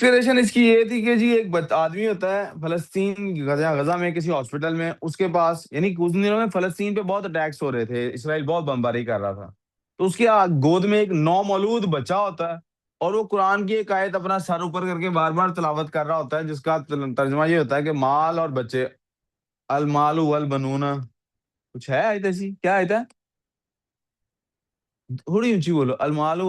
Inspiration اس کی یہ تھی کہ جی ایک آدمی ہوتا ہے فلسطین غزہ میں کسی ہاسپٹل میں، اس کے پاس یعنی کچھ دنوں میں فلسطین پہ بہت اٹیکس ہو رہے تھے، اسرائیل بہت بمباری کر رہا تھا، تو اس کی گود میں ایک نومولود بچہ ہوتا ہے، اور وہ قرآن کی ایک آیت اپنا سر اوپر کر کے بار بار تلاوت کر رہا ہوتا ہے، جس کا ترجمہ یہ ہوتا ہے کہ مال اور بچے، المال والبنون، کچھ ہے آیت ایسی، کیا آیت ہے؟ تھوڑی اونچی بولو، المال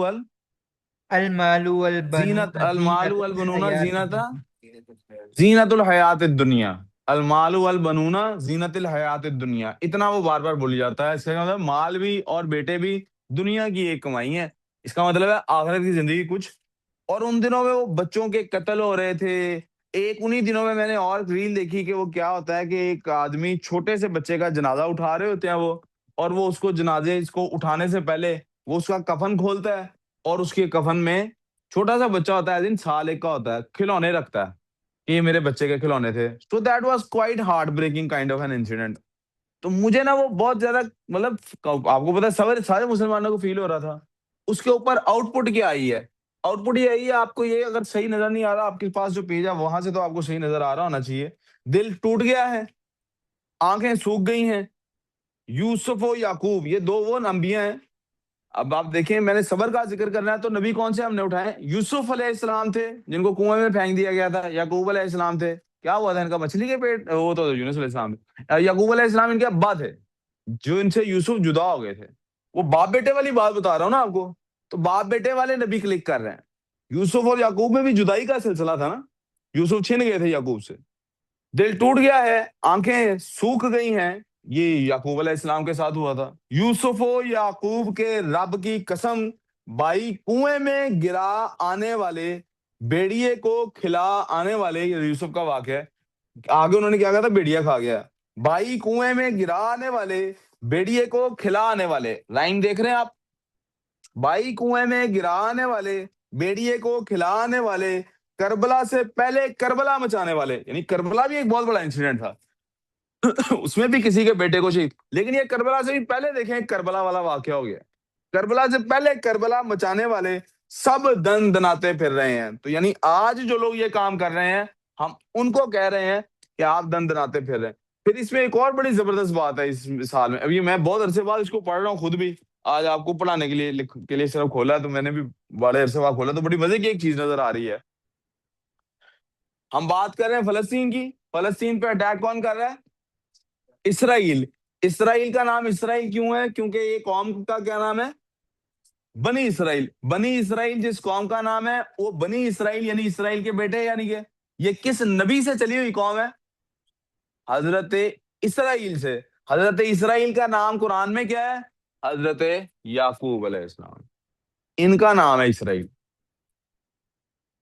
المال زینت، والبنون المال زینت والبنون الحیات زینت، الدنیا۔ زینت الحیات الدنیا، المال والبنون زینت الحیات الدنیا، اتنا وہ بار بار بولی جاتا ہے۔ اس کا مطلب مال بھی اور بیٹے بھی دنیا کی ایک کمائی ہے، اس کا مطلب ہے آخرت کی زندگی کچھ۔ اور ان دنوں میں وہ بچوں کے قتل ہو رہے تھے۔ ایک انہی دنوں میں نے اور ریل دیکھی کہ وہ کیا ہوتا ہے کہ ایک آدمی چھوٹے سے بچے کا جنازہ اٹھا رہے ہوتے ہیں وہ، اور وہ اس کو جنازے اس کو اٹھانے سے پہلے وہ اس کا کفن کھولتا ہے، اور اس کے کفن میں چھوٹا سا بچہ ہوتا ہے، دن سال ایک کا ہوتا ہے، کھلونے رکھتا ہے کہ یہ میرے بچے کے کھلونے تھے۔ تو that was quite heart breaking kind of an incident. تو مجھے نا وہ بہت زیادہ مطلب آپ کو پتا ہے سارے مسلمانوں کو فیل ہو رہا تھا۔ اس کے اوپر آؤٹ پٹ کیا آئی ہے؟ آؤٹ پٹ یہ آئی ہے، آپ کو یہ اگر صحیح نظر نہیں آ رہا، آپ کے پاس جو پیج ہے وہاں سے تو آپ کو صحیح نظر آ رہا ہونا چاہیے۔ دل ٹوٹ گیا ہے، آنکھیں سوکھ گئی ہیں۔ یوسف و یعقوب یہ دو وہ انبیاء ہیں۔ اب آپ دیکھیں، میں نے صبر کا ذکر کرنا ہے تو نبی کون سے ہم نے اٹھائے؟ یوسف علیہ السلام تھے جن کو کنویں میں پھینک دیا گیا تھا، یعقوب علیہ السلام تھے، کیا ہوا تھا ان کا؟ مچھلی کے پیٹ، وہ تو یونس علیہ السلام تھے۔ یعقوب علیہ السلام ان کے ابا تھے، جو ان سے یوسف جدا ہو گئے تھے۔ وہ باپ بیٹے والی بات بتا رہا ہوں نا آپ کو، تو باپ بیٹے والے نبی کلک کر رہے ہیں۔ یوسف اور یعقوب میں بھی جدائی کا سلسلہ تھا نا، یوسف چھن گئے تھے یعقوب سے، دل ٹوٹ گیا ہے، آنکھیں سوکھ گئی ہیں، یہ یعقوب علیہ السلام کے ساتھ ہوا تھا۔ یوسف و یعقوب کے رب کی قسم، بھائی کنویں میں گرا آنے والے بیڑیے کو کھلا آنے والے، یہ یوسف کا واقعہ ہے۔ آگے انہوں نے کیا کہا تھا؟ بیڑیا کھا گیا۔ بھائی کنویں میں گرا آنے والے بیڑیے کو کھلا آنے والے، لائن دیکھ رہے ہیں آپ؟ بھائی کنویں میں گرا آنے والے بیڑیے کو کھلا آنے والے، کربلا سے پہلے کربلا مچانے والے، یعنی کربلا بھی ایک بہت بڑا انسیڈنٹ تھا، اس میں بھی کسی کے بیٹے کو شہید، لیکن یہ کربلا سے بھی پہلے دیکھیں کربلا والا واقعہ ہو گیا۔ کربلا سے پہلے کربلا مچانے والے سب دن دناتے پھر رہے ہیں۔ تو یعنی آج جو لوگ یہ کام کر رہے ہیں، ہم ان کو کہہ رہے ہیں کہ آپ دن دناتے پھر رہے ہیں۔ پھر اس میں ایک اور بڑی زبردست بات ہے اس مثال میں، ابھی میں بہت عرصے بعد اس کو پڑھ رہا ہوں خود بھی، آج آپ کو پڑھانے کے لیے صرف کھولا ہے، تو میں نے بھی بڑے عرصے بعد کھولا تو بڑی مزے کی ایک چیز نظر آ رہی ہے۔ ہم بات کر رہے ہیں فلسطین کی، فلسطین پہ اٹیک کون کر رہا ہے؟ اسرائیل۔ اسرائیل کا نام اسرائیل کیوں ہے؟ کیونکہ یہ قوم کا کیا نام ہے؟ بنی اسرائیل۔ بنی اسرائیل جس قوم کا نام ہے، وہ بنی اسرائیل یعنی اسرائیل کے بیٹے، یعنی کہ یہ کس نبی سے چلی ہوئی قوم ہے؟ حضرت اسرائیل سے۔ حضرت اسرائیل کا نام قرآن میں کیا ہے؟ حضرت یعقوب علیہ السلام، ان کا نام ہے اسرائیل،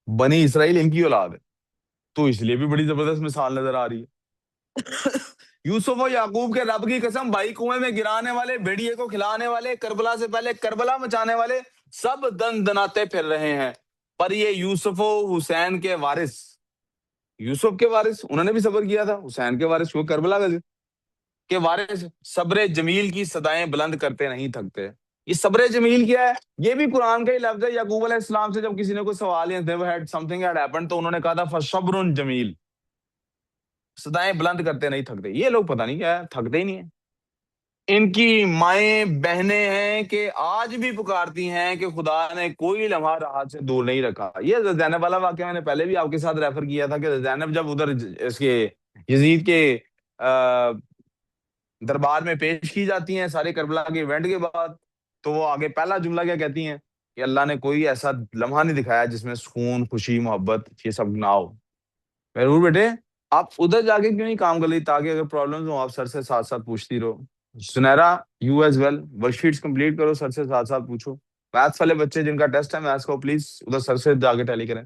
بنی اسرائیل ان کی اولاد ہے، تو اس لیے بھی بڑی زبردست مثال نظر آ رہی ہے۔ یوسف و یعقوب کے رب کی قسم، بھائی کنویں میں گرانے والے بھیڑیے کو کھلانے والے، کربلا سے پہلے کربلا مچانے والے سب دن دناتے پھر رہے ہیں، پر یہ یوسف و حسین کے وارث، یوسف کے وارث انہوں نے بھی صبر کیا تھا، حسین کے وارث وہ کربلا کے وارث صبر جمیل کی صدائیں بلند کرتے نہیں تھکتے۔ یہ صبر جمیل کیا ہے؟ یہ بھی قرآن کا ہی لفظ ہے۔ یعقوب علیہ السلام سے جب کسی نے کوئی سوال تو انہوں نے کہا تھا فصبر جمیل، صدائیں بلند کرتے نہیں تھکتے۔ یہ لوگ پتہ نہیں کیا ہے، تھکتے ہی نہیں ہیں۔ ان کی مائیں بہنیں ہیں کہ آج بھی پکارتی ہیں کہ خدا نے کوئی لمحہ راحت سے دور نہیں رکھا۔ یہ زینب والا واقعہ میں نے پہلے بھی آپ کے ساتھ ریفر کیا تھا کہ زینب جب ادھر اس کے یزید کے دربار میں پیش کی جاتی ہیں سارے کربلا کے ایونٹ کے بعد، تو وہ آگے پہلا جملہ کیا کہتی ہیں کہ اللہ نے کوئی ایسا لمحہ نہیں دکھایا جس میں سکون، خوشی، محبت یہ سب نہ ہو۔ ضرور بیٹے، آپ ادھر جا کے کیوں نہیں کام کر لی تاکہ اگر پرابلمز ہوں آپ سر سے ساتھ ساتھ پوچھتی رہو۔ Sunaira you as well, worksheets complete کرو، سر سے ساتھ ساتھ پوچھو۔ میتھس والے بچے جن کا ٹیسٹ ہے میتھس کو پلیز ادھر سر سے جا کے ٹیلی کریں۔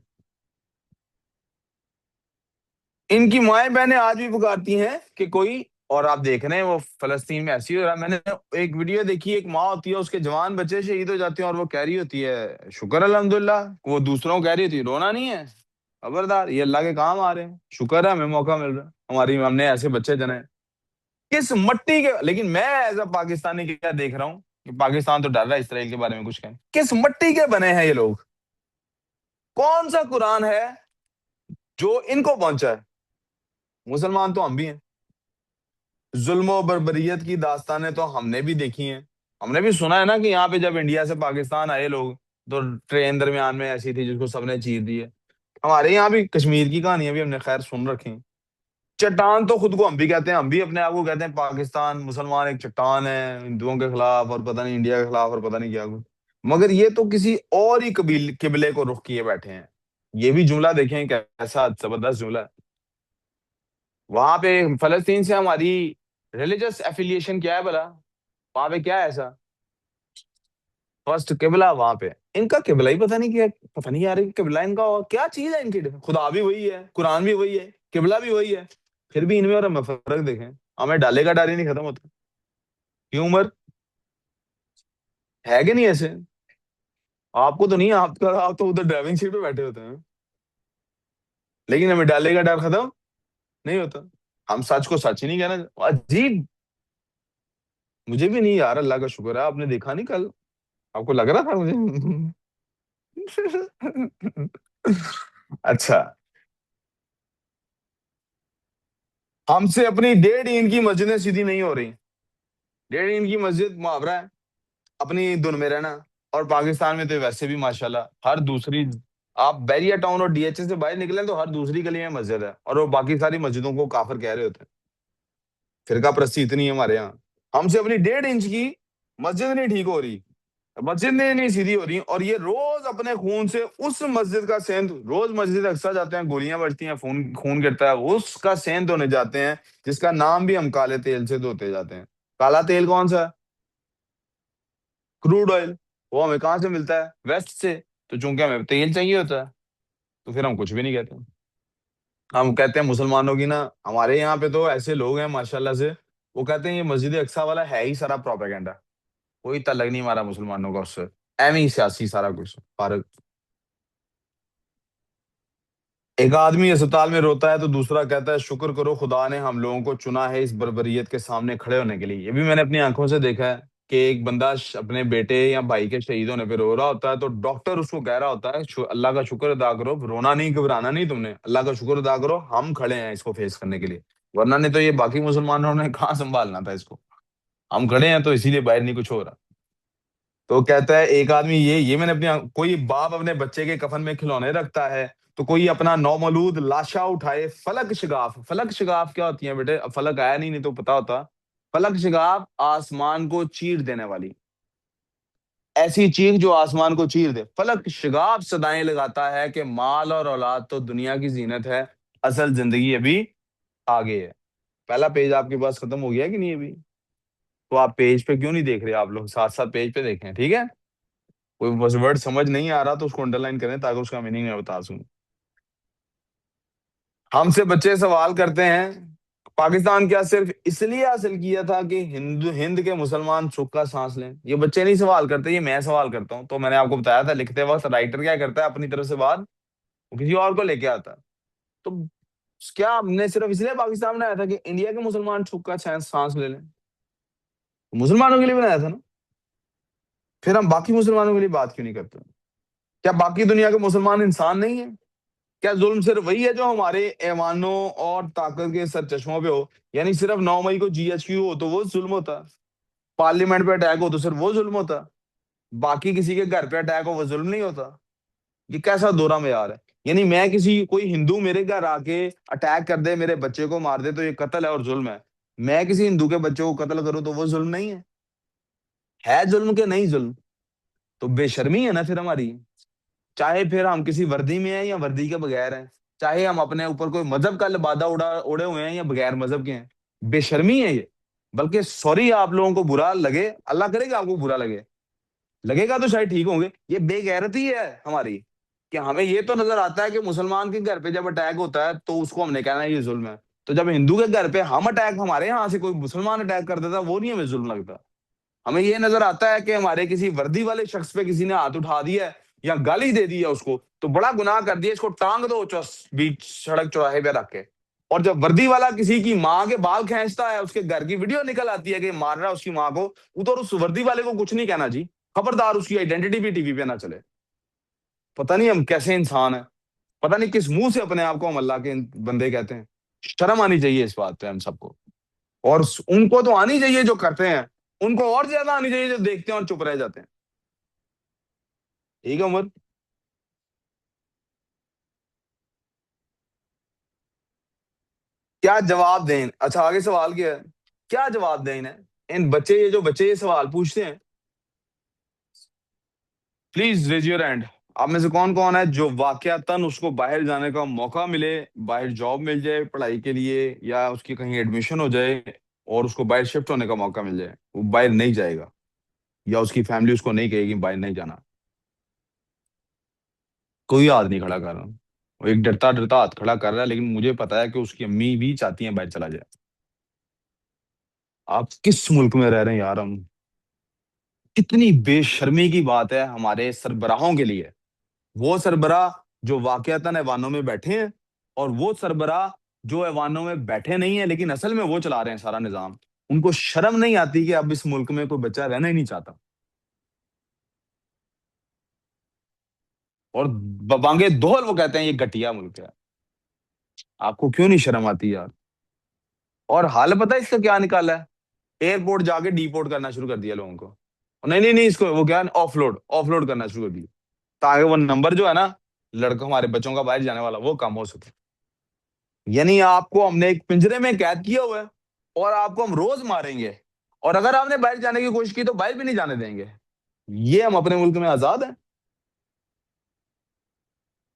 ان کی مائیں بہنیں آج بھی پکارتی ہیں کہ کوئی، اور آپ دیکھ رہے ہیں وہ فلسطین میں ایسی ہو رہا ہے۔ میں نے ایک ویڈیو دیکھی، ایک ماں ہوتی ہے، اس کے جوان بچے شہید ہو جاتے ہیں اور وہ کہہ رہی ہوتی ہے شکر الحمدللہ، وہ دوسروں کو کہہ رہی ہوتی ہے رونا نہیں ہے، خبردار یہ اللہ کے کام آ رہے ہیں، شکر ہے ہمیں موقع مل رہا ہے، ہم نے ایسے بچے جنے۔ کس مٹی کے، لیکن میں ایز اے پاکستانی کیا دیکھ رہا ہوں کہ پاکستان تو ڈر رہا ہے اسرائیل کے بارے میں کچھ کہیں، کس مٹی کے بنے ہیں یہ لوگ؟ کون سا قرآن ہے جو ان کو پہنچا ہے. مسلمان تو ہم بھی ہیں. ظلم و بربریت کی داستانیں تو ہم نے بھی دیکھی ہیں. ہم نے بھی سنا ہے نا کہ یہاں پہ جب انڈیا سے پاکستان آئے لوگ تو ٹرین درمیان میں ایسی تھی جس کو سب نے چیر دی ہے. ہمارے یہاں بھی کشمیر کی کہانیاں بھی ہم نے خیر سن رکھی ہیں. چٹان تو خود کو ہم بھی کہتے ہیں, ہم بھی اپنے آپ کو کہتے ہیں پاکستان مسلمان ایک چٹان ہے ہندوؤں کے خلاف اور پتہ نہیں انڈیا کے خلاف اور پتہ نہیں کیا کچھ. مگر یہ تو کسی اور ہی قبلے کو رخ کیے بیٹھے ہیں. یہ بھی جملہ دیکھیں کیسا زبردست جملہ ہے. وہاں پہ فلسطین سے ہماری ریلیجس ایفیلیشن کیا ہے بھلا؟ وہاں پہ کیا ہے ایسا؟ فرسٹ قبلہ وہاں پہ ان کا قبلہ ہی پتہ نہیں کیا. پتہ نہیں یار قبلہ ان کا اور کیا چیز ہے ان کی. خدا بھی وہی ہے, قرآن بھی وہی ہے, قبلہ بھی وہی ہے, پھر بھی ان میں اور ہمیں فرق دیکھیں. ہمیں ڈالے کا ڈر ہی نہیں ختم ہوتا. کیوں عمر ہے کہ نہیں ایسے؟ آپ کو تو نہیں, آپ تو ادھر ڈرائیونگ سیٹ پہ بیٹھے ہوتے ہیں, لیکن ہمیں ڈالے کا ڈر ختم نہیں ہوتا. ہم سچ کو سچ ہی نہیں کہنا. عجیب. مجھے بھی نہیں یار, اللہ کا شکر ہے. آپ نے دیکھا نہیں کل, آپ کو لگ رہا تھا مجھے. اچھا, ہم سے اپنی 1.5 اینچ کی مسجدیں سیدھی نہیں ہو رہی. 1.5 اینچ کی مسجد محاورہ ہے اپنی دن میں رہنا. اور پاکستان میں تو ویسے بھی ماشاءاللہ ہر دوسری, آپ بیریا ٹاؤن اور ڈی ایچ اے سے باہر نکلیں تو ہر دوسری گلی میں مسجد ہے, اور وہ باقی ساری مسجدوں کو کافر کہہ رہے ہوتے ہیں. فرقہ پرستی اتنی ہے ہمارے یہاں. ہم سے اپنی 1.5 انچ کی مسجد نہیں ٹھیک ہو رہی, مسجد نہیں سیدھی ہو رہی, اور یہ روز اپنے خون سے اس مسجد کا سیند, روز مسجد اقصیٰ جاتے ہیں, گولیاں بجتی ہیں, خون گرتا ہے, اس کا سیند دھونے جاتے ہیں جس کا نام بھی ہم کالے تیل سے دھوتے جاتے ہیں. کالا تیل کون سا ہے؟ Crude oil. وہ ہمیں کہاں سے ملتا ہے؟ ویسٹ سے. تو چونکہ ہمیں تیل چاہیے ہوتا ہے تو پھر ہم کچھ بھی نہیں کہتے. ہم کہتے ہیں مسلمانوں کی نا, ہمارے یہاں پہ تو ایسے لوگ ہیں ماشاءاللہ سے, وہ کہتے ہیں یہ مسجد اقصیٰ والا ہے ہی سارا پروپیگنڈا, کوئی تعلق نہیں ہمارا مسلمانوں کا اس سے, ایم ہی سیاسی سارا کچھ فارغ. ایک آدمی اسپتال میں روتا ہے تو دوسرا کہتا ہے شکر کرو خدا نے ہم لوگوں کو چنا ہے اس بربریت کے سامنے کھڑے ہونے کے لیے. یہ بھی میں نے اپنی آنکھوں سے دیکھا ہے کہ ایک بندہ اپنے بیٹے یا بھائی کے شہید ہونے پہ رو رہا ہوتا ہے تو ڈاکٹر اس کو کہہ رہا ہوتا ہے اللہ کا شکر ادا کرو, رونا نہیں گھبرانا نہیں تم نے, اللہ کا شکر ادا کرو ہم کھڑے ہیں اس کو فیس کرنے کے لیے, ورنہ نہیں تو یہ باقی مسلمانوں نے کہاں سنبھالنا تھا اس کو. ہم کھڑے ہیں تو اسی لیے باہر نہیں کچھ ہو رہا. تو کہتا ہے ایک آدمی, یہ میں نے اپنی کوئی باپ اپنے بچے کے کفن میں کھلونے رکھتا ہے تو کوئی اپنا نومولود لاشا اٹھائے فلک شگاف. فلک شگاف کیا ہوتی ہیں بیٹے؟ اب فلک آیا نہیں تو پتا ہوتا. فلک شگاف آسمان کو چیر دینے والی, ایسی چیخ جو آسمان کو چیر دے. فلک شگاف صدائیں لگاتا ہے کہ مال اور اولاد تو دنیا کی زینت ہے, اصل زندگی ابھی آگے ہے. پہلا پیج آپ کے پاس ختم ہو گیا کہ نہیں ابھی؟ تو آپ پیج پہ کیوں نہیں دیکھ رہے؟ آپ لوگ ساتھ ساتھ پیج پہ دیکھیں, ٹھیک ہے. کوئی بس ورڈ سمجھ نہیں آ رہا تو اس کو انڈر لائن کریں تاکہ اس کا میننگ میں بتا سوں. ہم سے بچے سوال کرتے ہیں پاکستان کیا صرف اس لیے حاصل کیا تھا کہ ہند کے مسلمان سکھ کا سانس لیں؟ یہ بچے نہیں سوال کرتے, یہ میں سوال کرتا ہوں. تو میں نے آپ کو بتایا تھا لکھتے وقت رائٹر کیا کرتا ہے, اپنی طرف سے بات وہ کسی اور کو لے کے آتا ہے. تو کیا ہم نے صرف اس لیے پاکستان بنایا تھا کہ انڈیا کے مسلمان سکھ کا سانس لے لیں؟ مسلمانوں کے لیے بنایا تھا نا. پھر ہم باقی مسلمانوں کے لیے بات کیوں نہیں کرتے؟ کیا باقی دنیا کے مسلمان انسان نہیں ہیں؟ کیا ظلم صرف وہی ہے جو ہمارے ایوانوں اور طاقت کے سر چشموں پہ ہو؟ یعنی صرف 9 مئی کو جی ایچ کیو ہو تو وہ ظلم ہوتا, پارلیمنٹ پہ اٹیک ہو تو صرف وہ ظلم ہوتا, باقی کسی کے گھر پہ اٹیک ہو وہ ظلم نہیں ہوتا؟ یہ کیسا دورہ معیار ہے؟ یعنی میں کوئی ہندو میرے گھر آ کے اٹیک کر دے, میرے بچے کو مار دے تو یہ قتل ہے اور ظلم ہے. میں کسی ہندو کے بچے کو قتل کروں تو وہ ظلم نہیں ہے؟ ہے ظلم کہ نہیں ظلم؟ تو بے شرمی ہے نا پھر ہماری. چاہے پھر ہم کسی وردی میں ہیں یا وردی کے بغیر ہیں, چاہے ہم اپنے اوپر کوئی مذہب کا لبادہ اڑے ہوئے ہیں یا بغیر مذہب کے ہیں, بے شرمی ہے یہ. بلکہ سوری آپ لوگوں کو برا لگے, اللہ کرے گا آپ کو برا لگے گا تو شاید ٹھیک ہوں گے. یہ بے غیرتی ہے ہماری کہ ہمیں یہ تو نظر آتا ہے کہ مسلمان کے گھر پہ جب اٹیک ہوتا ہے تو اس کو ہم نے کہنا ہے یہ ظلم ہے, تو جب ہندو کے گھر پہ ہم اٹیک, ہمارے یہاں سے کوئی مسلمان اٹیک کر دیتا وہ نہیں ہمیں ظلم لگتا. ہمیں یہ نظر آتا ہے کہ ہمارے کسی وردی والے شخص پہ کسی نے ہاتھ اٹھا دیا ہے یا گالی دے دی ہے اس کو تو بڑا گناہ کر دیا, اس کو ٹانگ دو بیچ سڑک چوراہے پہ رکھ کے. اور جب وردی والا کسی کی ماں کے بال کھینچتا ہے, اس کے گھر کی ویڈیو نکل آتی ہے کہ مار رہا ہے اس کی ماں کو, ادھر اس وردی والے کو کچھ نہیں کہنا جی, خبردار اس کی آئیڈینٹی بھی ٹی وی پہ نہ چلے. پتہ نہیں ہم کیسے انسان ہیں. پتہ نہیں کس منہ سے اپنے آپ کو ہم اللہ کے بندے کہتے ہیں. شرم آنی چاہیے اس بات پہ ہم سب کو. اور ان کو تو آنی چاہیے جو کرتے ہیں, ان کو اور زیادہ آنی چاہیے جو دیکھتے ہیں اور چپ رہ جاتے ہیں. ٹھیک ہے عمر. کیا جواب دیں؟ اچھا آگے سوال کیا ہے, کیا جواب دیں انہیں, ان بچے, یہ جو بچے یہ سوال پوچھتے ہیں, پلیز ریز یور ہینڈ. آپ میں سے کون کون ہے جو واقعتاً اس کو باہر جانے کا موقع ملے, باہر جاب مل جائے پڑھائی کے لیے, یا اس کی کہیں ایڈمیشن ہو جائے اور اس کو باہر شفٹ ہونے کا موقع مل جائے, وہ باہر نہیں جائے گا, یا اس کی فیملی اس کو نہیں کہے گی باہر نہیں جانا. کوئی ہاتھ نہیں کھڑا کر رہا. وہ ایک ڈرتا ڈرتا ہاتھ کھڑا کر رہا ہے, لیکن مجھے پتا ہے کہ اس کی امی بھی چاہتی ہیں باہر چلا جائے. آپ کس ملک میں رہ رہے ہیں یار ہم. کتنی بے شرمی کی بات ہے ہمارے سربراہوں کے لیے. وہ سربراہ جو واقعتاً ایوانوں میں بیٹھے ہیں, اور وہ سربراہ جو ایوانوں میں بیٹھے نہیں ہیں لیکن اصل میں وہ چلا رہے ہیں سارا نظام. ان کو شرم نہیں آتی کہ اب اس ملک میں کوئی بچہ رہنا ہی نہیں چاہتا. اور ببانگے دہل وہ کہتے ہیں یہ گٹیا ملک ہے. آپ کو کیوں نہیں شرم آتی یار. اور حال پتہ ہے اس کا کیا نکالا ہے, ایئرپورٹ جا کے ڈی پورٹ کرنا شروع کر دیا لوگوں کو. نہیں نہیں نہیں, اس کو وہ کیا, آف لوڈ کرنا شروع کر دیا, تاکہ وہ نمبر جو ہے نا لڑکوں ہمارے بچوں کا باہر جانے والا وہ کم ہو سکے. یعنی آپ کو ہم نے ایک پنجرے میں قید کیا ہوا ہے, اور آپ کو ہم روز ماریں گے, اور اگر آپ نے باہر جانے کی کوشش کی تو باہر بھی نہیں جانے دیں گے. یہ ہم اپنے ملک میں آزاد ہیں,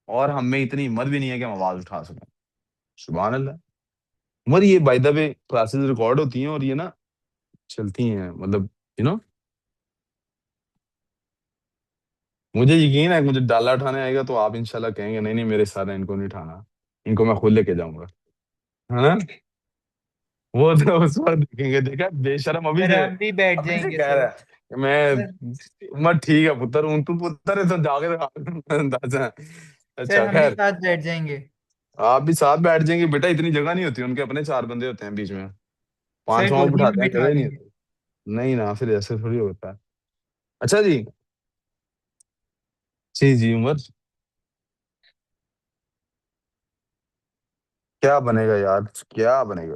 اور ہم میں اتنی ہمت بھی نہیں ہے کہ ہم آواز اٹھا سکیں. سبحان اللہ. مگر یہ by the way classes record ہوتی ہیں, اور یہ نا چلتی ہیں, مطلب یو نو مجھے یقین ہے کہ مجھے ڈالا اٹھانے آئے گا تو آپ انشاءاللہ کہیں گے نہیں نہیں میرے ساتھ ان کو نہیں اٹھانا, ان کو میں خود لے کے جاؤں گا, ہے نا. وہ تو اس وقت دیکھیں گے. دیکھا بے شرم سر ہم بھی بیٹھ ابھی جائیں سے گے کہہ سر. رہا ہے کہ میں سر ٹھیک ہے پتر ہوں, تو پتر ہے تو جا کے اندازہ. سر اچھا ہم بھی خیر, ساتھ بیٹھ جائیں گے. آپ بھی ساتھ بیٹھ جائیں گے بیٹا, اتنی جگہ نہیں ہوتی, ان کے اپنے 4 بندے ہوتے ہیں بیچ میں, سر 5 وہاں گودی میں بٹھاتے ہیں, بٹھا جگہ ہی نہیں لیں گے. ہوتی. نہیں نا, پھر ایسے تھوڑی ہوتا ہے. اچھا جی. جی جی عمر. کیا بنے گا یار, کیا بنے گا.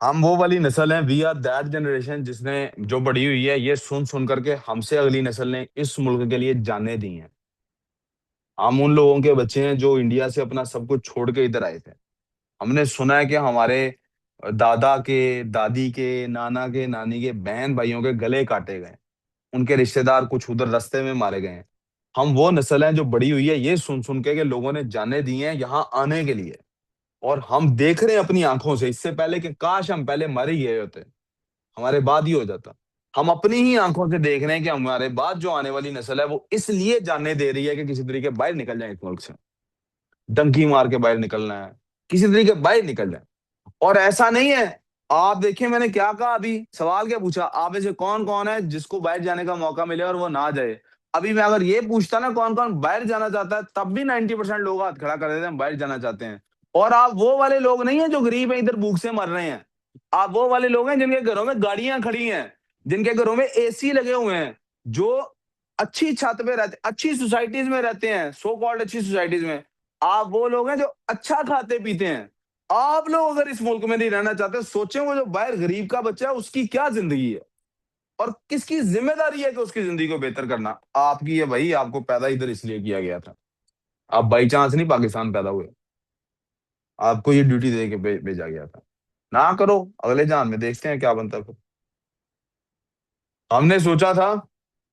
ہم وہ والی نسل ہیں, وی آر دیٹ جنریشن جس نے, جو بڑی ہوئی ہے یہ سن سن کر کے ہم سے اگلی نسل نے اس ملک کے لیے جانیں دی ہیں. ہم ان لوگوں کے بچے ہیں جو انڈیا سے اپنا سب کچھ چھوڑ کے ادھر آئے تھے. ہم نے سنا ہے کہ ہمارے دادا کے, دادی کے, نانا کے, نانی کے بہن بھائیوں کے گلے کاٹے گئے, ان کے رشتہ دار کچھ ادھر رستے میں مارے گئے ہیں. ہم وہ نسل ہیں جو بڑی ہوئی ہے یہ سن سن کے کہ لوگوں نے جانیں دی ہیں یہاں آنے کے لیے, اور ہم دیکھ رہے ہیں اپنی آنکھوں سے, اس سے پہلے کہ کاش ہم پہلے مر ہی گئے ہوتے, ہمارے بعد ہی ہو جاتا. ہم اپنی ہی آنکھوں سے دیکھ رہے ہیں کہ ہمارے بعد جو آنے والی نسل ہے وہ اس لیے جاننے دے رہی ہے کہ کسی طریقے باہر نکل جائیں اس ملک سے, ڈنکی مار کے باہر نکلنا ہے, کسی طریقے باہر نکل جائیں. اور ایسا نہیں ہے, آپ دیکھیں میں نے کیا کہا ابھی, سوال کیا پوچھا, آپ میں سے کون کون ہے جس کو باہر جانے کا موقع ملے اور وہ نہ جائے. ابھی میں اگر یہ پوچھتا نا کون کون باہر جانا چاہتا ہے, تب بھی 90% لوگ ہاتھ کھڑا کر دیتے ہیں ہم باہر جانا چاہتے ہیں. اور آپ وہ والے لوگ نہیں ہیں جو غریب ہیں ادھر بھوک سے مر رہے ہیں, آپ وہ والے لوگ ہیں جن کے گھروں میں گاڑیاں کھڑی ہیں, جن کے گھروں میں اے سی لگے ہوئے ہیں, جو اچھی چھت پہ رہتے, اچھی سوسائٹیز میں رہتے ہیں, سو کالڈ اچھی سوسائٹیز میں. آپ وہ لوگ ہیں جو اچھا کھاتے پیتے ہیں. آپ لوگ اگر اس ملک میں نہیں رہنا چاہتے, سوچیں وہ جو باہر غریب کا بچہ ہے اس کی کیا زندگی ہے, اور کس کی ذمہ داری ہے کہ اس کی زندگی کو بہتر کرنا. آپ کی ہے بھائی, آپ کو پیدا ادھر اس لیے کیا گیا تھا, آپ بائی چانس نہیں پاکستان پیدا ہوئے, آپ کو یہ ڈیوٹی دے کے بھیجا گیا تھا. نہ کرو, اگلے جان میں دیکھتے ہیں کیا بنتا ہے. ہم نے سوچا تھا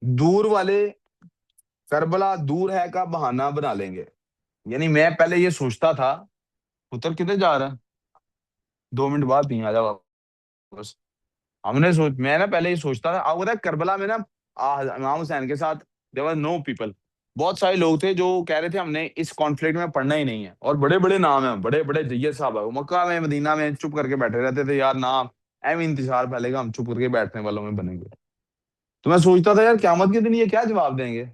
دور والے کربلا دور ہے کا بہانہ بنا لیں گے. یعنی میں پہلے یہ سوچتا تھا, پتر کدھر جا رہا ہے, 2 منٹ بعد نہیں آ جا واپس. میں نا پہلے یہ سوچتا تھا, آپ پتا ہے کربلا میں نا امام حسین کے ساتھ there were no people, بہت سارے لوگ تھے جو کہہ رہے تھے ہم نے اس کانفلکٹ میں پڑھنا ہی نہیں ہے, اور بڑے بڑے نام ہیں, بڑے بڑے جیت صاحب ہے مکہ میں مدینہ میں چپ کر کے بیٹھے رہتے تھے, یار نام ایم انتشار پھیلے گا, ہم چپ کر کے بیٹھنے والوں میں بنیں گے. تو میں سوچتا تھا یار قیامت کے دن یہ کیا جواب دیں گے.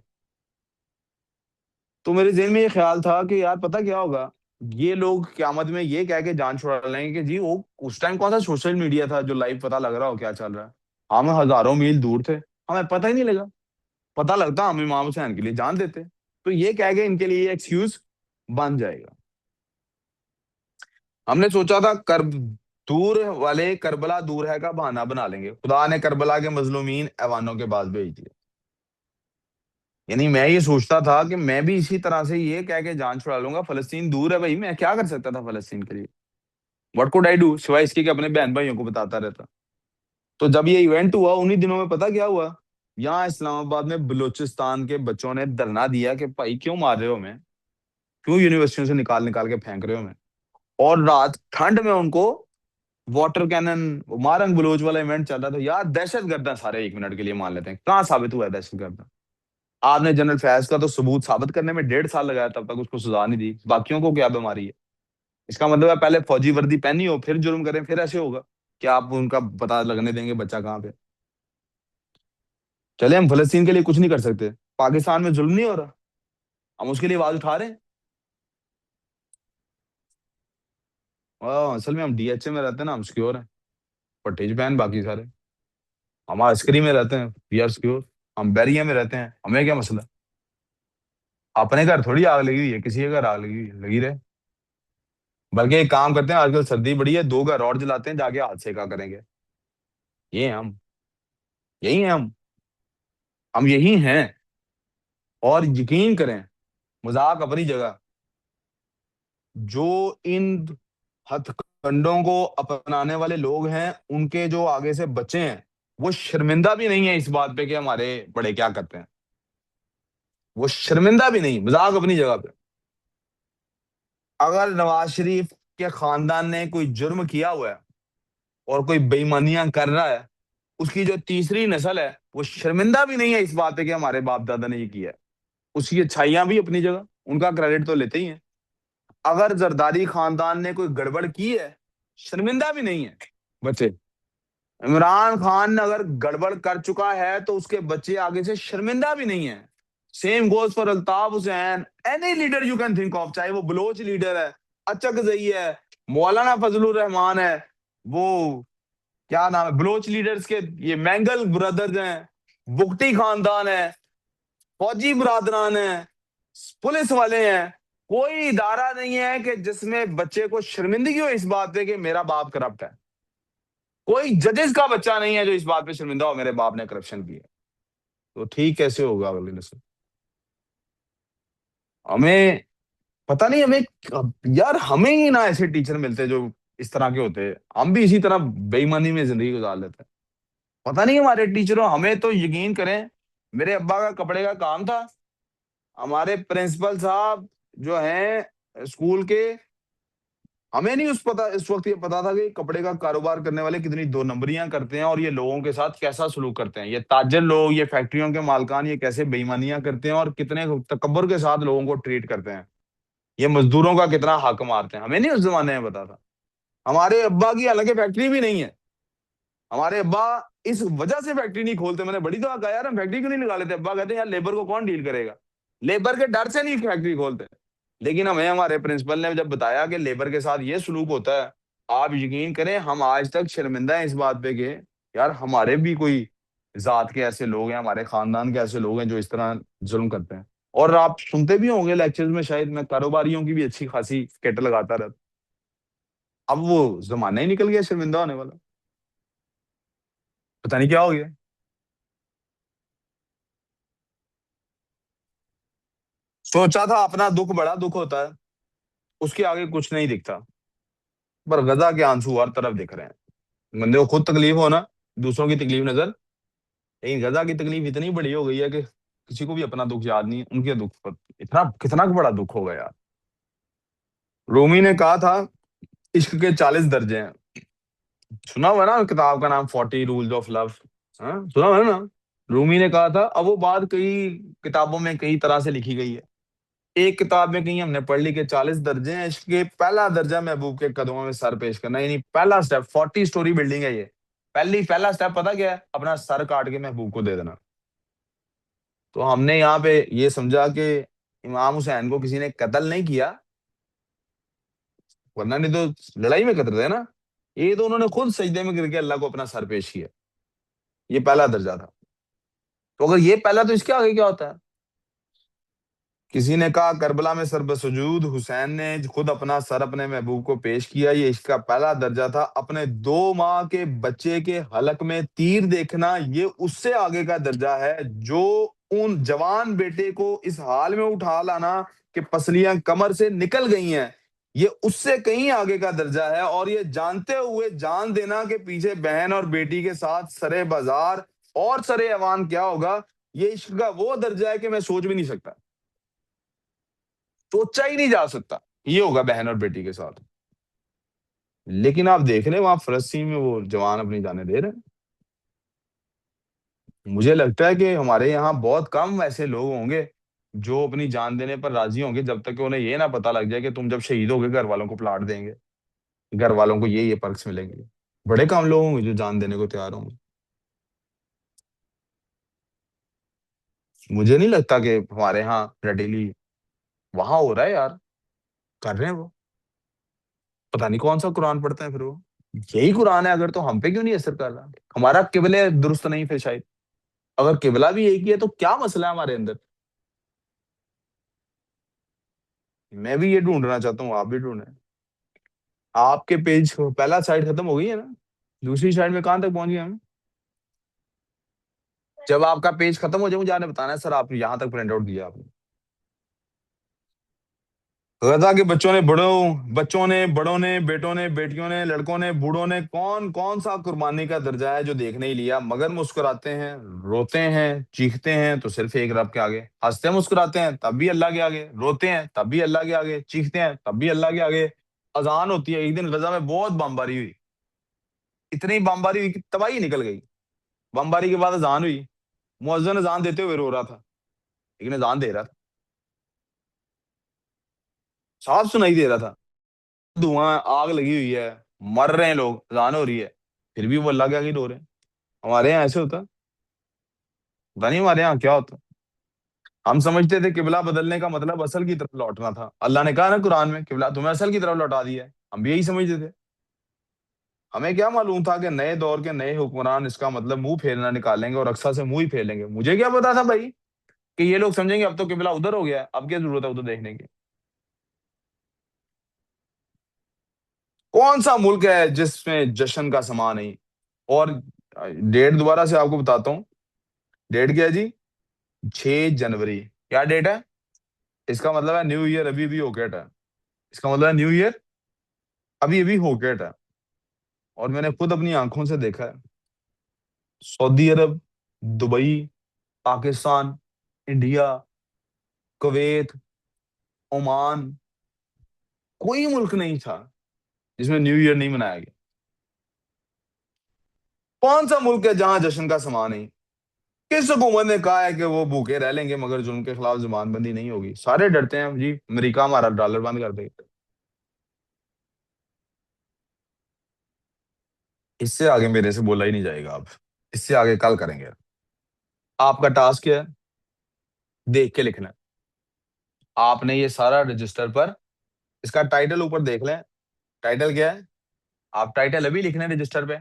تو میرے ذہن میں یہ خیال تھا کہ یار پتہ کیا ہوگا, یہ لوگ قیامت میں یہ کہہ کے جان چھوڑا لیں گے کہ جی وہ اس ٹائم کون سا سوشل میڈیا تھا جو لائیو پتہ لگ رہا ہو کیا چل رہا ہے, ہم ہزاروں میل دور تھے, ہمیں پتہ ہی نہیں لگا, پتہ لگتا ہم امام حسین کے لیے جان دیتے. تو یہ کہہ گئے ان کے لیے ایکسکیوز بن جائے گا. ہم نے سوچا تھا دور والے کربلا دور ہے کا بہانہ بنا لیں گے، خدا نے کربلا کے مظلومین ایوانوں کے پاس بھیج دیا. یعنی میں یہ سوچتا تھا کہ میں بھی اسی طرح سے یہ کہہ کے جان چھڑا لوں گا، فلسطین دور ہے بھائی، میں کیا کر سکتا تھا فلسطین کے لیے؟ واٹ کوڈ آئی ڈو سوائے اس کے کہ اپنے بہن بھائیوں کو بتاتا رہتا. تو جب یہ ایونٹ ہوا انہی دنوں میں پتا کیا ہوا، یہاں اسلام آباد میں بلوچستان کے بچوں نے دھرنا دیا کہ بھائی کیوں مار رہے ہو ہمیں، کیوں یونیورسٹیوں سے نکال نکال کے پھینک رہے ہو ہمیں. اور رات ٹھنڈ میں ان کو واٹر کینن مارنگ بلوچ والا ایونٹ چل رہا تھا. یار دہشت گرد ہیں سارے، ایک منٹ کے لیے مان لیتے ہیں، کہاں ثابت ہوا ہے دہشت گرد؟ آپ نے جنرل فیض کا تو ثبوت ثابت کرنے میں 1.5 سال لگایا، تب تک اس کو سزا نہیں دی. باقیوں کو کیا بیماری ہے؟ اس کا مطلب ہے پہلے فوجی وردی پہنی ہو پھر جرم کریں، پھر ایسے ہوگا کہ آپ ان کا پتہ لگنے دیں گے بچہ کہاں پہ. چلے ہم فلسطین کے لیے کچھ نہیں کر سکتے، پاکستان میں ظلم نہیں ہو رہا، ہم اس کے لیے آواز اٹھا رہے ہیں. اصل میں ہم DHA میں رہتے ہیں نا، ہم سکیور ہیں. پٹیج بہن باقی سارے ہم عسکری میں رہتے ہیں، وی آر سکیور. ہم بیریا میں رہتے ہیں، ہمیں کیا مسئلہ؟ اپنے گھر تھوڑی آگ لگی ہوئی ہے، کسی کے گھر آگ لگی ہوئی ہے، لگی رہے. بلکہ ایک کام کرتے ہیں، آج کل سردی بڑی ہے، 2 گھر اور جلاتے ہیں، جا کے ہاتھ سے کیا کریں گے. یہ ہیں ہم، یہی ہیں ہم یہی ہیں. اور یقین کریں، مذاق اپنی جگہ، جو ان ہتھ کنڈوں کو اپنانے والے لوگ ہیں ان کے جو آگے سے بچے ہیں وہ شرمندہ بھی نہیں ہے اس بات پہ کہ ہمارے بڑے کیا کرتے ہیں. وہ شرمندہ بھی نہیں، مذاق اپنی جگہ پہ. اگر نواز شریف کے خاندان نے کوئی جرم کیا ہوا ہے اور کوئی بےایمانیاں کر رہا ہے، اس کی جو تیسری نسل ہے وہ شرمندہ بھی نہیں ہے اس بات پہ کہ ہمارے باپ دادا نے یہ کیا ہے. اس کی اچھائیاں بھی اپنی جگہ، ان کا کریڈٹ تو لیتے ہی ہیں. اگر زرداری خاندان نے کوئی گڑبڑ کی ہے، شرمندہ بھی نہیں ہے بچے. عمران خان نے اگر گڑبڑ کر چکا ہے تو اس کے بچے آگے سے شرمندہ بھی نہیں ہیں. Same goes for Altaf Hussain, any leader you can think of, چاہے وہ بلوچ لیڈر ہے، اچک زئی ہے، مولانا فضل الرحمان ہے، وہ کیا نام ہے بلوچ لیڈرز کے، یہ مینگل برادرز ہیں، بگٹی خاندان ہے، فوجی برادران ہیں، پولیس والے ہیں. کوئی ادارہ نہیں ہے کہ جس میں بچے کو شرمندگی ہو اس بات پہ کہ میرا باپ کرپٹ ہے. کوئی ججز کا بچہ نہیں ہے جو اس بات پہ شرمندہ ہو میرے باپ نے کرپشن کی ہے. تو ٹھیک کیسے ہوگا اگلی نسل؟ ہمیں پتہ نہیں، ہمیں یار ہمیں ہی نہ ایسے ٹیچر ملتے جو اس طرح کے ہوتے، ہم بھی اسی طرح بے ایمانی میں زندگی گزار لیتے ہیں. پتہ نہیں ہمارے ٹیچروں، ہمیں تو یقین کریں، میرے ابا کا کپڑے کا کام تھا، ہمارے پرنسپل صاحب جو ہیں اسکول کے، ہمیں نہیں اس وقت یہ پتا تھا کہ کپڑے کا کاروبار کرنے والے کتنی 2 نمبریاں کرتے ہیں اور یہ لوگوں کے ساتھ کیسا سلوک کرتے ہیں. یہ تاجر لوگ، یہ فیکٹریوں کے مالکان، یہ کیسے بے ایمانیاں کرتے ہیں اور کتنے تکبر کے ساتھ لوگوں کو ٹریٹ کرتے ہیں. یہ مزدوروں کا کتنا حق مارتے ہیں، ہمیں نہیں اس زمانے میں پتا تھا. ہمارے ابا کی حالانکہ فیکٹری بھی نہیں ہے، ہمارے ابا اس وجہ سے فیکٹری نہیں کھولتے. میں نے بڑی دفعہ کہا یار ہم فیکٹری کیوں نہیں لگا لیتے؟ ابا کہتے ہیں یار لیبر کو کون ڈیل کرے گا، لیبر کے ڈر سے نہیں فیکٹری کھولتے. لیکن ہمیں ہمارے پرنسپل نے جب بتایا کہ لیبر کے ساتھ یہ سلوک ہوتا ہے، آپ یقین کریں ہم آج تک شرمندہ ہیں اس بات پہ کہ یار ہمارے بھی کوئی ذات کے ایسے لوگ ہیں، ہمارے خاندان کے ایسے لوگ ہیں جو اس طرح ظلم کرتے ہیں. اور آپ سنتے بھی ہوں گے لیکچرز میں، شاید میں کاروباریوں کی بھی اچھی خاصی کٹ لگاتا رہتا. اب وہ زمانہ ہی نکل گیا شرمندہ ہونے والا، پتہ نہیں کیا ہو گیا. سوچا تھا اپنا دکھ بڑا دکھ ہوتا ہے، اس کے آگے کچھ نہیں دکھتا. پر غزہ کے آنسو ہر طرف دکھ رہے ہیں. بندے کو خود تکلیف ہونا، دوسروں کی تکلیف نظر، لیکن غزہ کی تکلیف اتنی بڑی ہو گئی ہے کہ کسی کو بھی اپنا دکھ یاد نہیں، ان کے دکھ پر اتنا کتنا بڑا دکھ ہوگا یار. رومی نے کہا تھا عشق کے 40 درجے ہیں. سنا ہوا نا کتاب کا نام 40 رولز آف لو؟ ہاں سنا ہوا نا. رومی نے کہا تھا، اب وہ بات کئی کتابوں میں کئی طرح سے لکھی گئی ہے. ایک کتاب میں کہیں ہم نے پڑھ لی کہ 40 درجے ہیں عشق کے. پہلا درجہ محبوب کے قدموں میں سر پیش کرنا، یعنی پہلا سٹیپ 40 اسٹوری بلڈنگ ہے یہ. پہلا سٹیپ پتا کیا ہے؟ اپنا سر کاٹ کے محبوب کو دے دینا. تو ہم نے یہاں پہ یہ سمجھا کہ امام حسین کو کسی نے قتل نہیں کیا، ورنہ نہیں تو لڑائی میں قتل ہے نا. یہ تو انہوں نے خود سجدے میں گر کے اللہ کو اپنا سر پیش کیا. یہ پہلا درجہ تھا. تو اگر یہ پہلا، تو اس کے آگے کیا ہوتا ہے کسی نے کہا کربلا میں سر بسجود حسین نے خود اپنا سر اپنے محبوب کو پیش کیا، یہ عشق کا پہلا درجہ تھا، اپنے 2 ماہ کے بچے کے حلق میں تیر دیکھنا یہ اس سے آگے کا درجہ ہے، جو ان جوان بیٹے کو اس حال میں اٹھا لانا کہ پسلیاں کمر سے نکل گئی ہیں، یہ اس سے کہیں آگے کا درجہ ہے، اور یہ جانتے ہوئے جان دینا کہ پیچھے بہن اور بیٹی کے ساتھ سرے بازار اور سرے ایوان کیا ہوگا، یہ عشق کا وہ درجہ ہے کہ میں سوچ بھی نہیں سکتا، سوچا ہی نہیں جا سکتا یہ ہوگا بہن اور بیٹی کے ساتھ۔ لیکن آپ دیکھ رہے ہیں وہاں فلسطین میں وہ جوان اپنی جانیں دے رہے ہیں۔ مجھے لگتا ہے کہ ہمارے یہاں بہت کم ایسے لوگ ہوں گے جو اپنی جان دینے پر راضی ہوں گے، جب تک کہ انہیں یہ نہ پتا لگ جائے کہ تم جب شہید ہوگے گھر والوں کو پلاٹ دیں گے، گھر والوں کو یہ پرکس ملیں گے۔ بڑے کم لوگ ہوں گے جو جان دینے کو تیار ہوں گے۔ مجھے نہیں لگتا کہ ہمارے ہاں ریڈیلی وہاں ہو رہا ہے یار، کر رہے ہیں وہ، پتہ نہیں کون سا قرآن پڑھتے ہیں پھر وہ۔ یہی قرآن ہے اگر، تو ہم پہ کیوں نہیں اثر کر رہا؟ ہمارا قبلے درست نہیں پھر شاید، اگر قبلہ بھی ایک ہی ہے تو کیا مسئلہ ہے ہمارے اندر؟ میں بھی یہ ڈھونڈنا چاہتا ہوں، آپ بھی ڈھونڈیں۔ آپ کے پیج پہلا سائٹ ختم ہو گئی ہے نا، دوسری سائٹ میں کہاں تک پہنچ گئے ہم؟ جب آپ کا پیج ختم ہو جائے مجھے آنے بتانا ہے سر آپ یہاں تک پرنٹ آؤٹ دیا آپ نے۔ غزہ کے بچوں نے بڑوں نے بیٹوں نے بیٹیوں نے لڑکوں نے بوڑھوں نے کون کون سا قربانی کا درجہ ہے جو دیکھ نہیں لیا، مگر مسکراتے ہیں، روتے ہیں، چیختے ہیں تو صرف ایک رب کے آگے، ہنستے مسکراتے ہیں تب بھی اللہ کے آگے، روتے ہیں تب بھی اللہ کے آگے، چیختے ہیں تب بھی اللہ کے آگے۔ اذان ہوتی ہے، ایک دن غزہ میں بہت بمباری ہوئی، اتنی بمباری ہوئی کہ تباہی نکل گئی۔ بمباری کے بعد اذان ہوئی، مؤذن اذان دیتے ہوئے رو رہا تھا، لیکن اذان دے رہا تھا، صاف سنائی دے رہا تھا، دھواں آگ لگی ہوئی ہے، مر رہے ہیں لوگ، اذان ہو رہی ہے، پھر بھی وہ اللہ کے آگے رو رہے ہیں۔ ہمارے یہاں ایسے ہوتا؟ پتا نہیں ہمارے یہاں کیا ہوتا۔ ہم سمجھتے تھے قبلہ بدلنے کا مطلب اصل کی طرف لوٹنا تھا، اللہ نے کہا نا قرآن میں قبلہ تمہیں اصل کی طرف لوٹا دیا ہے، ہم بھی یہی سمجھتے تھے۔ ہمیں کیا معلوم تھا کہ نئے دور کے نئے حکمران اس کا مطلب منہ پھیرنا نکالیں گے اور اقصی سے منہ ہی پھیر لیں گے۔ مجھے کیا پتا تھا بھائی کہ یہ لوگ سمجھیں گے اب تو قبلہ ادھر ہو گیا ہے، اب کیا ضرورت ہے ادھر دیکھنے کی؟ کون سا ملک ہے جس میں جشن کا سما نہیں؟ اور ڈیٹ دوبارہ سے آپ کو بتاتا ہوں، ڈیٹ کیا ہے جی؟ 6 جنوری۔ کیا ڈیٹ ہے؟ اس کا مطلب ہے نیو ایئر ابھی بھی ہوکٹ ہے، اس کا مطلب ہے نیو ایئر ابھی ابھی ہوکٹ ہے۔ اور میں نے خود اپنی آنکھوں سے دیکھا ہے، سعودی عرب، Dubai, Pakistan, India, Kuwait, Oman, کوئی ملک نہیں تھا جس میں نیو ایئر نہیں منایا گیا۔ کون سا ملک ہے جہاں جشن کا سما نہیں؟ کس حکومت نے کہا ہے کہ وہ بھوکے رہ لیں گے مگر ظلم کے خلاف زبان بندی نہیں ہوگی؟ سارے ڈرتے ہیں جی امریکہ ہمارا ڈالر بند کر دے گا۔ اس سے آگے میرے سے بولا ہی نہیں جائے گا، اب اس سے آگے کل کریں گے۔ آپ کا ٹاسک کیا ہے؟ دیکھ کے لکھنا ہے۔ آپ نے یہ سارا رجسٹر پر، اس کا ٹائٹل اوپر دیکھ لیں، ٹائٹل کیا ہے؟ آپ ٹائٹل ابھی لکھنا ہے رجسٹر پہ،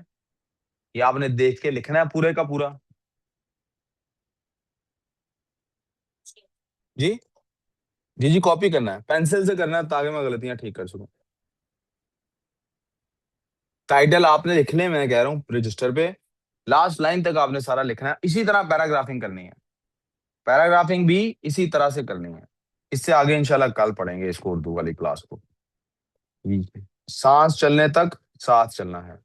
یا آپ نے دیکھ کے لکھنا ہے پورے کا پورا؟ جی جی جی کاپی کرنا ہے، پینسل سے کرنا ہے تاکہ میں غلطیاں ٹھیک کر سکوں۔ ٹائٹل آپ نے لکھ لیں، میں کہہ رہا ہوں رجسٹر پہ، لاسٹ لائن تک آپ نے سارا لکھنا ہے، اسی طرح پیراگرافنگ کرنی ہے، پیراگرافنگ بھی اسی طرح سے کرنی ہے۔ اس سے آگے انشاءاللہ کل پڑھیں گے اس کو، اردو والی کلاس کو۔ جی، سانس چلنے تک ساتھ چلنا ہے۔